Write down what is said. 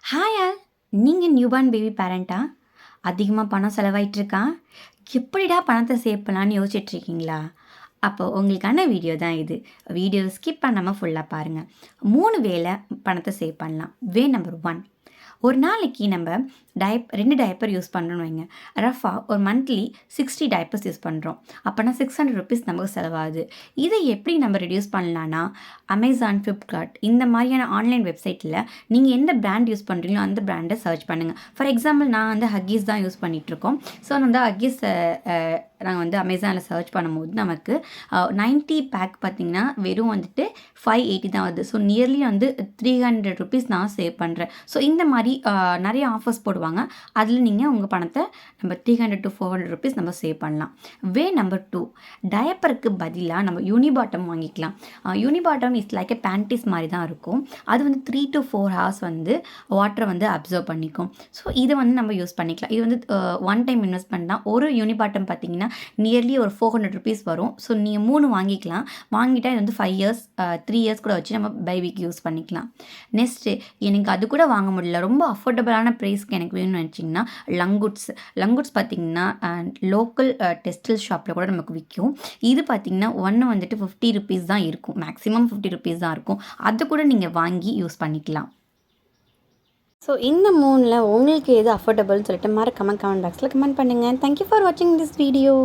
Hi all, நீங்கள் newborn baby பேரண்ட்டா? அதிகமாக பணம் செலவாயிட்டிருக்கா? எப்படிடா பணத்தை சேவ் பண்ணலான்னு யோசிச்சுட்ருக்கீங்களா? அப்போ உங்களுக்கான வீடியோ தான் இது. வீடியோ ஸ்கிப் பண்ணாமல் ஃபுல்லாக பாருங்கள். 3 வேல பணத்தை சேவ் பண்ணலாம். வே நம்பர் 1, ஒரு நாளைக்கு நம்ம 2 டயப்பர் யூஸ் பண்ணுறோன்னு வைங்க. ரஃபாக ஒரு மந்த்லி 60 டயப்பர்ஸ் யூஸ் பண்ணுறோம். அப்போனா ₹600 நமக்கு செலவாகுது. இதை எப்படி நம்ம ரெடியூஸ் பண்ணலான்னா, அமேசான், ஃப்ளிப்கார்ட் இந்த மாதிரியான ஆன்லைன் வெப்சைட்டில் நீங்கள் எந்த பிராண்ட் யூஸ் பண்ணுறீங்களோ அந்த பிராண்டை சர்ச் பண்ணுங்கள். ஃபார் எக்ஸாம்பிள் நான் வந்து ஹக்கீஸ் தான் யூஸ் பண்ணிகிட்ருக்கோம். ஸோ நான் வந்து ஹக்கீஸ் நாங்கள் வந்து அமேசானில் சர்ச் பண்ணும்போது நமக்கு 90 பேக் பார்த்திங்கன்னா வெறும் வந்துட்டு 580 தான் வருது. ஸோ நியர்லி வந்து ₹300 நான் சேவ் பண்ணுறேன். ஸோ இந்த மாதிரி நிறைய ஆஃபர்ஸ் போடுவாங்க. அதில் நீங்கள் உங்கள் பணத்தை நம்ம ₹300 to ₹400 நம்ம சேவ் பண்ணலாம். வே நம்பர் 2, டயப்பருக்கு பதிலாக நம்ம யூனிபாட்டம் வாங்கிக்கலாம். யூனிபாட்டம் இஸ் லைக் பேண்டீஸ் மாதிரி தான் இருக்கும். அது வந்து 3 to 4 hours வந்து வாட்டரை வந்து அப்சர்வ் பண்ணிக்கும். ஸோ இதை வந்து நம்ம யூஸ் பண்ணிக்கலாம். இது வந்து ஒன் டைம் இன்வெஸ்ட்மெண்ட் தான். ஒரு யூனிபாட்டம் பார்த்திங்கன்னா நியர்லி ஒரு ₹400 வரும். ஸோ நீங்கள் 3 வாங்கிக்கலாம். வாங்கிட்டால் இது வந்து 5 years 3 years கூட வச்சு நம்ம பேபிக்கு யூஸ் பண்ணிக்கலாம். நெக்ஸ்ட்டு எனக்கு அது கூட வாங்க முடியல, ரொம்ப அஃபோர்டபுளான ப்ரைஸ்க்கு எனக்கு வேணும்னு நினச்சிங்கன்னா லங்குட்ஸ் பார்த்திங்கன்னா லோக்கல் டெக்ஸ்டைல் ஷாப்பில் கூட நமக்கு விற்கும். இது பார்த்திங்கன்னா ஒன்று வந்துட்டு ₹50 தான் இருக்கும். மேக்ஸிமம் ₹50 தான் இருக்கும். அதை கூட நீங்கள் வாங்கி யூஸ் பண்ணிக்கலாம். ஸோ இந்த 3ல் உங்களுக்கு எது அஃபோர்டபுள்னு சொல்லிட்டு மறக்காமல் கமெண்ட் பாக்ஸில் கமெண்ட் பண்ணுங்கள். தேங்க்யூ ஃபார் வாட்சிங் திஸ் வீடியோ.